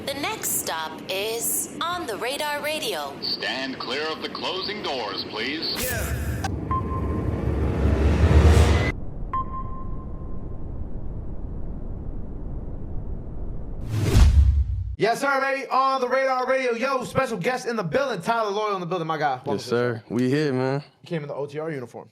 The next stop is On the Radar Radio. Stand clear of the closing doors, please. Yeah. Yes, sir, baby. On the Radar Radio. Yo, special guest in the building. Tyler Loyal in the building, my guy. Welcome. Yes, sir. We here, man. You came in the OTR uniform.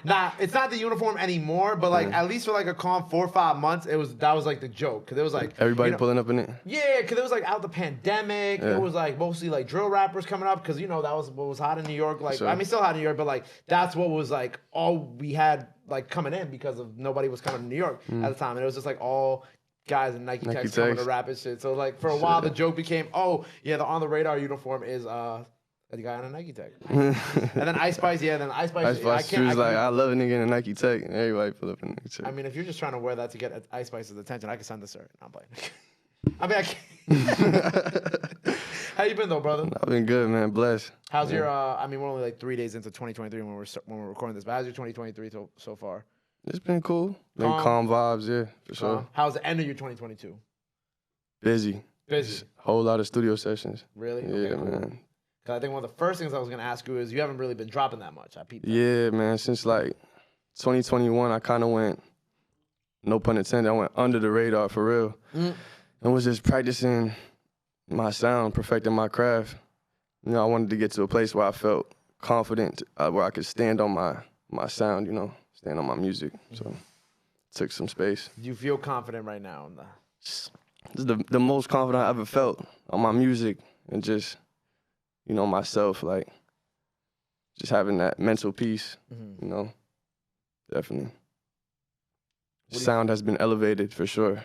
Nah, it's not the uniform anymore, but like at least for like a calm 4 or 5 months, that was like the joke. Cause it was like everybody pulling up in it. Yeah, cause it was like out the pandemic. It was like mostly like drill rappers coming up, cause you know that was what was hot in New York. Like I mean, still hot in New York, but like that's what was like all we had like coming in because of nobody was coming to New York at the time, and it was just like all guys in Nike Techs coming to rap and shit. So like for a while the joke became, oh yeah, the On the Radar uniform is the guy on a Nike Tech. And then Ice Spice, Ice Spice. She was like, I love a nigga in a Nike Tech. And everybody pull up in a Nike Tech. I mean, if you're just trying to wear that to get Ice Spice's attention, I can send this her. I'm playing. I mean, I can't. How you been though, brother? I've been good, man. Blessed. How's your? I mean, we're only like 3 days into 2023 when we're recording this. But how's your 2023 so far? It's been cool. Been calm vibes, yeah, for sure. How's the end of your 2022? Busy. Busy. Whole lot of studio sessions. Really? Yeah, okay, cool. man. Cause I think one of the first things I was gonna ask you is you haven't really been dropping that much. I peeped that. Yeah, man. Since like 2021, I kind of went, no pun intended, I went under the radar for real, and was just practicing my sound, perfecting my craft. You know, I wanted to get to a place where I felt confident, where I could stand on my sound. You know, stand on my music. So took some space. Do you feel confident right now? This is the most confident I ever felt on my music and just, you know, myself, like, just having that mental peace, you know, definitely. Sound has been elevated for sure.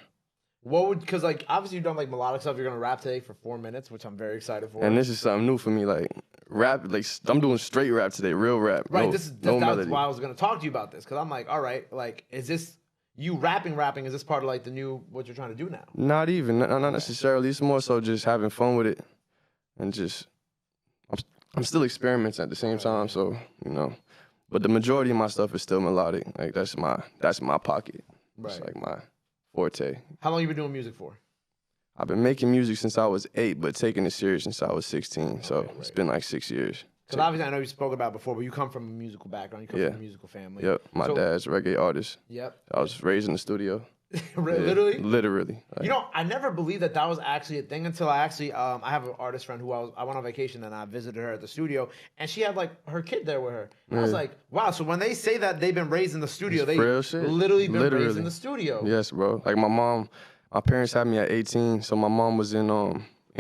Because like, obviously you've done like melodic stuff, you're gonna rap today for 4 minutes, which I'm very excited for. And this is something new for me, like, rap, like, I'm doing straight rap today, real rap. Right, that's why I was gonna talk to you about this, because I'm like, all right, like, is this, you rapping, is this part of like the new, what you're trying to do now? Not even, not necessarily, it's more so just having fun with it and just, I'm still experimenting at the same time, so, you know. But the majority of my stuff is still melodic. Like, that's my pocket. Right. It's like my forte. How long you been doing music for? I've been making music since I was 8, but taking it serious since I was 16. So it's been like 6 years. Because obviously I know you spoke about it before, but you come from a musical background. You come from a musical family. Yep. My dad's a reggae artist. Yep. I was raised in the studio. Literally? Literally. Like, you know, I never believed that was actually a thing until I actually, I have an artist friend who I went on vacation and I visited her at the studio, and she had like her kid there with her. And I was like, wow, so when they say that they've been raised in the studio, they literally been raised in the studio. Yes, bro. Like my parents had me at 18, so my mom was in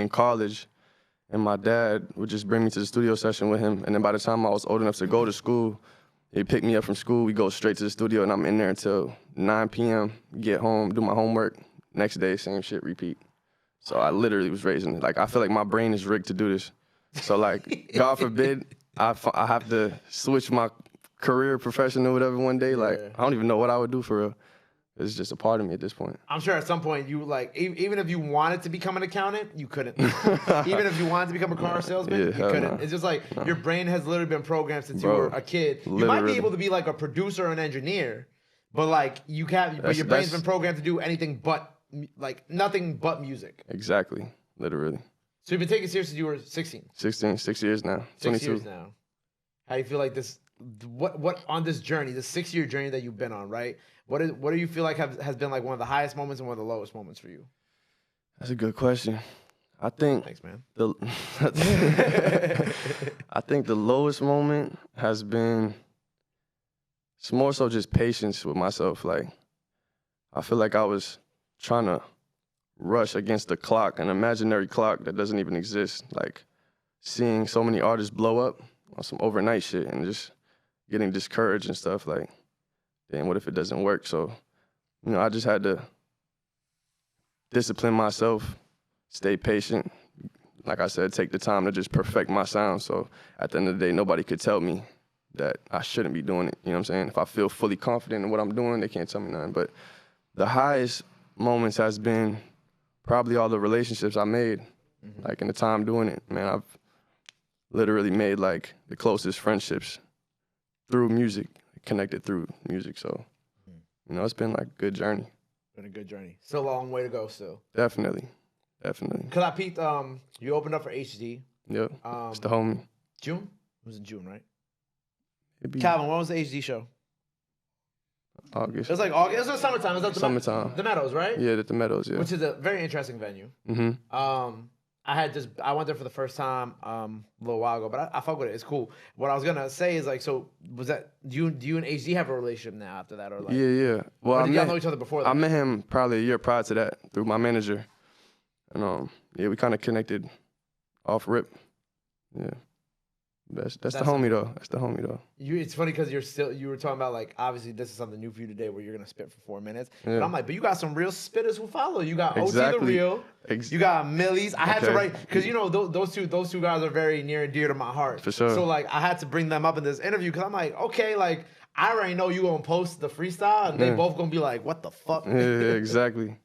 college, and my dad would just bring me to the studio session with him, and then by the time I was old enough to go to school, he'd pick me up from school, we go straight to the studio, and I'm in there until 9 p.m., get home, do my homework, next day, same shit, repeat. So I literally was raising it. Like, I feel like my brain is rigged to do this. So, like, God forbid I have to switch my career, profession, or whatever one day. Like, I don't even know what I would do for real. It's just a part of me at this point. I'm sure at some point you, like, even if you wanted to become an accountant, you couldn't. Even if you wanted to become a car salesman, you couldn't. No. It's just like your brain has literally been programmed since you were a kid. You might be able to be like a producer or an engineer, but like your brain's been programmed to do anything but, like, nothing but music. Exactly, literally. So you've been taking it serious since you were 16? 16, 6 years now. 6 years now. How do you feel like this, what on this journey, this 6-year journey that you've been on, right? What do you feel like has been like one of the highest moments and one of the lowest moments for you? That's a good question. I think. Thanks, man. I think the lowest moment has been. It's more so just patience with myself. Like, I feel like I was trying to rush against the clock, an imaginary clock that doesn't even exist. Like, seeing so many artists blow up on some overnight shit and just getting discouraged and stuff. Like, damn, what if it doesn't work? So, you know, I just had to discipline myself, stay patient. Like I said, take the time to just perfect my sound. So at the end of the day, nobody could tell me that I shouldn't be doing it. You know what I'm saying? If I feel fully confident in what I'm doing, they can't tell me nothing. But the highest moments has been probably all the relationships I made, like in the time doing it. Man, I've literally made like the closest friendships through music, connected through music. So, you know, it's been like a good journey. Been a good journey. Still a long way to go. Still. Definitely. Cause I peeped. You opened up for HD. Yep. It's the homie. June. It was in June, right? Calvin, when was the HD show? August. It was like August. It was summertime. It was summertime. The Meadows, right? Yeah, the Meadows. Yeah. Which is a very interesting venue. Mm-hmm. I went there for the first time a little while ago, but I fuck with it. It's cool. What I was gonna say is like, so was that do you and HD have a relationship now after that, or like? Yeah. Well, or did y'all know each other before that? I met him probably a year prior to that through my manager, and we kind of connected off rip. Yeah. That's the homie though. That's the homie though. It's funny because you were talking about like, obviously this is something new for you today where you're gonna spit for 4 minutes. Yeah. But I'm like, but you got some real spitters who follow. You got OT the Real. You got Millyz. I had to write because you know those two guys are very near and dear to my heart. For sure. So like I had to bring them up in this interview because I'm like, okay, like I already know you gonna post the freestyle and they both gonna be like, what the fuck? Yeah, exactly.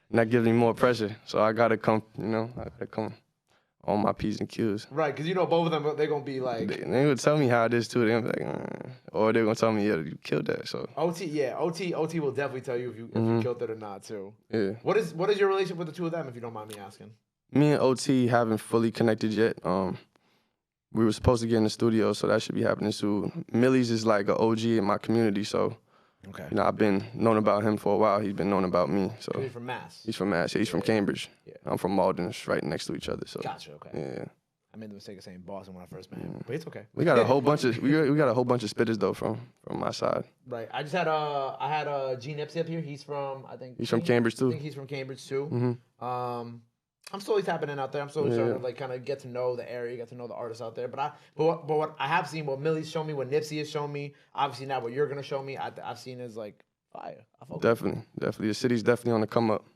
And that gives me more pressure. So I gotta come. I gotta come. On my P's and Q's. Right, because you know both of them, they're going to be like... They would tell me how it is too. They're like, or they're going to tell me, yeah, you killed that. So OT will definitely tell you if you killed it or not too. Yeah. What is your relationship with the two of them, if you don't mind me asking? Me and OT haven't fully connected yet. We were supposed to get in the studio, so that should be happening soon. Millyz is like an OG in my community, so... Okay. I've been known about him for a while. He's been known about me. So he's from Mass. He's from Mass. Yeah, he's from Cambridge. Yeah. I'm from Malden. It's right next to each other. So. Gotcha. Okay. Yeah. I made the mistake of saying Boston when I first met him, but it's okay. We got a whole bunch of we got a whole bunch of spitters though from my side. Right. I just had I had G Nipsey up here. He's from He's from Cambridge too. I think he's from Cambridge too. Mm-hmm. I'm slowly tapping in out there. I'm slowly starting to like kind of get to know the area, get to know the artists out there. But what I have seen, what Millyz shown me, what Nipsey has shown me, obviously now what you're gonna show me, I've seen is like fire. Definitely. The city's definitely on the come up.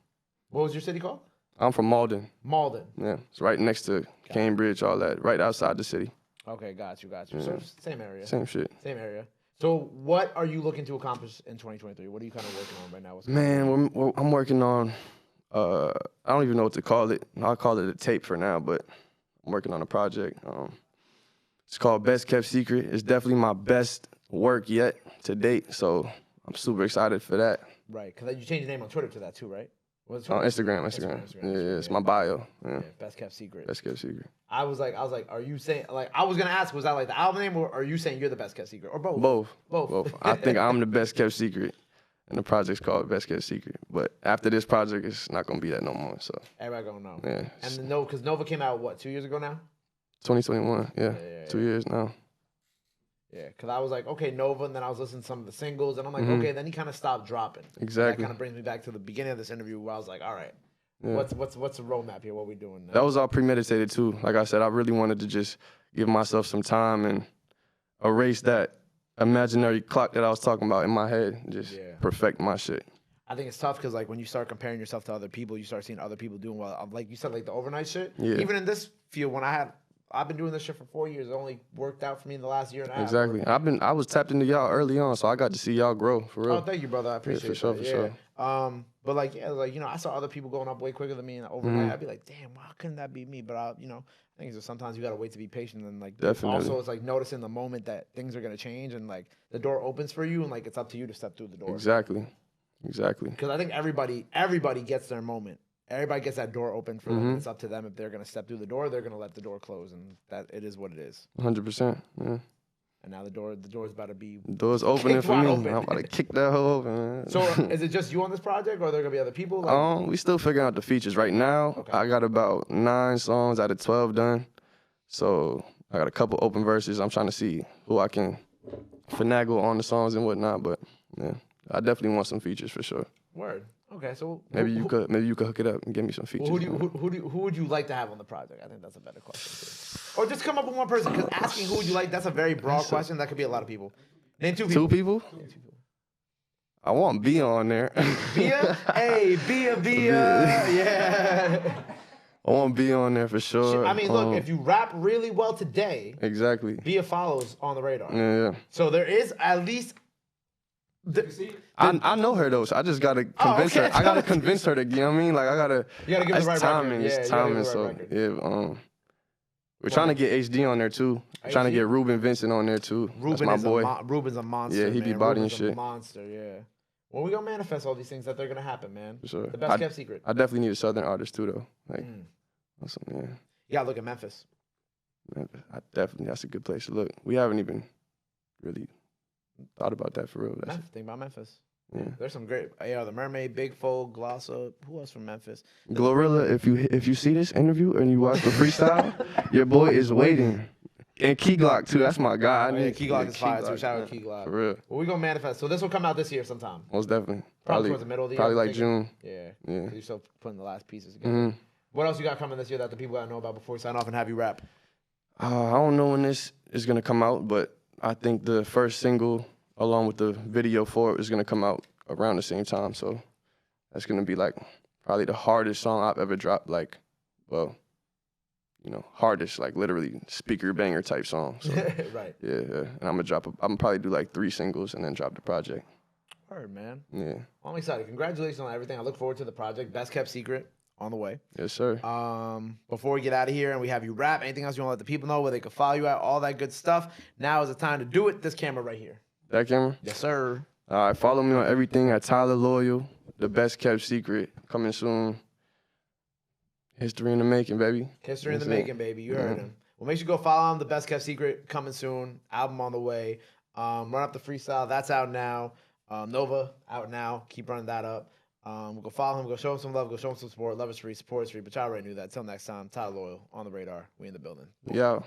What was your city called? I'm from Malden. Malden. Yeah, it's right next to Cambridge, all that, right outside the city. Okay, got you. Yeah. So same area. Same shit. Same area. So what are you looking to accomplish in 2023? What are you kind of working on right now? Man, I'm working on, I don't even know what to call it. I'll call it a tape for now, but I'm working on a project. It's called Best Kept Secret. It's definitely my best work yet to date, so I'm super excited for that. Right, because you changed your name on Twitter to that too, right? On Instagram. Yeah, it's my bio. Yeah. Best Kept Secret. Best Kept Secret. I was like, are you saying, like, I was gonna ask, was that like the album name, or are you saying you're the Best Kept Secret, or both? Both. I think I'm the Best Kept Secret, and the project's called Best Kept Secret. But after this project, it's not gonna be that no more. So everybody gonna know. Yeah. And because Nova came out 2 years ago now? 2021. Yeah. 2 years now. Yeah, because I was like, okay, Nova, and then I was listening to some of the singles, and I'm like, okay, then he kind of stopped dropping. Exactly. That kind of brings me back to the beginning of this interview where I was like, all right, what's the roadmap here? What are we doing now? That was all premeditated too. Like I said, I really wanted to just give myself some time and erase that imaginary clock that I was talking about in my head and just perfect my shit. I think it's tough because like when you start comparing yourself to other people, you start seeing other people doing well. Like you said, like the overnight shit. Yeah. Even in this field, when I've been doing this shit for 4 years. It only worked out for me in the last year and a half. Exactly. I was tapped into y'all early on, so I got to see y'all grow for real. Oh, thank you, brother. I appreciate it. For sure. But like, I saw other people going up way quicker than me, and overnight, I'd be like, damn, why couldn't that be me? But I think it's just sometimes you gotta wait to be patient, and like, definitely. Also it's like noticing the moment that things are gonna change, and like the door opens for you, and like it's up to you to step through the door. Exactly. Because I think everybody gets their moment. Everybody gets that door open for them. It's up to them if they're going to step through the door, they're going to let the door close, and that it is what it is. 100%. Yeah. And now the door's about to be. The door's opening for me. I'm about to kick that hole open, man. So is it just you on this project, or are there going to be other people? Like... We still figuring out the features right now. Okay. I got about 9 songs out of 12 done. So I got a couple open verses. I'm trying to see who I can finagle on the songs and whatnot. But yeah, I definitely want some features for sure. Word. Okay, so maybe you could hook it up and give me some features. Well, who would you like to have on the project? I think that's a better question too. Or just come up with one person, because asking who would you like, that's a very broad question. That could be a lot of people. Name 2 people. 2 people? Name 2 people. I want Bia on there. Bia? Hey, Bia. Yeah. I want Bia on there for sure. I mean, look, if you rap really well today, exactly, Bia follows on the radar. Yeah. So there is at least. I know her though, so I just gotta convince her. I gotta convince her to, you know what I mean? Like I gotta. You gotta give her the right timing. Record. It's timing. So we're trying to get HD on there too. We're trying to get Ruben Vincent on there too. That's my boy. Ruben's a monster. Yeah, he be bodying shit. A monster. Yeah. Well, we gonna manifest all these things that they're gonna happen, man. For sure. The best kept secret. I definitely need a Southern artist too, though. Like, awesome, yeah. You gotta look at Memphis. That's a good place to look. We haven't even really thought about that for real. Think about Memphis. Yeah. There's some great. Yeah, the Mermaid, Big Fold, Glossa. Who else from Memphis? Glorilla. If you see this interview and you watch the freestyle, your boy is waiting. And Key Glock too. That's my guy. Key Glock is fire too. Shout out Key Glock. For real. Well, we gonna manifest. So this will come out this year sometime. Most definitely. Probably towards the middle of the year. Probably like June. Yeah. Yeah. You're still putting the last pieces together. What else you got coming this year that the people gotta know about before we sign off and have you rap? I don't know when this is gonna come out, but I think the first single, along with the video for it, is gonna come out around the same time. So that's gonna be like probably the hardest song I've ever dropped. Like, well, hardest, like literally speaker banger type song. So, right. Yeah. And I'm gonna probably do like 3 singles and then drop the project. Word, man. Yeah. Well, I'm excited. Congratulations on everything. I look forward to the project. Best kept secret on the way. Yes, sir. Before we get out of here and we have you rap, anything else you want to let the people know where they can follow you at, all that good stuff. Now is the time to do it. This camera right here. That camera? Yes, sir. All right, follow me on everything at Tyler Loyal, the best kept secret, coming soon. History in the making, baby. History in the making, baby. You heard him. Well, make sure you go follow him. The Best Kept Secret coming soon. Album on the way. Run Up the Freestyle. That's out now. Nova out now. Keep running that up. Go follow him. Go show him some love. Go show him some support. Love is free. Support is free. But y'all already knew that. Till next time. Tyler Loyal on the radar. We in the building. Yeah.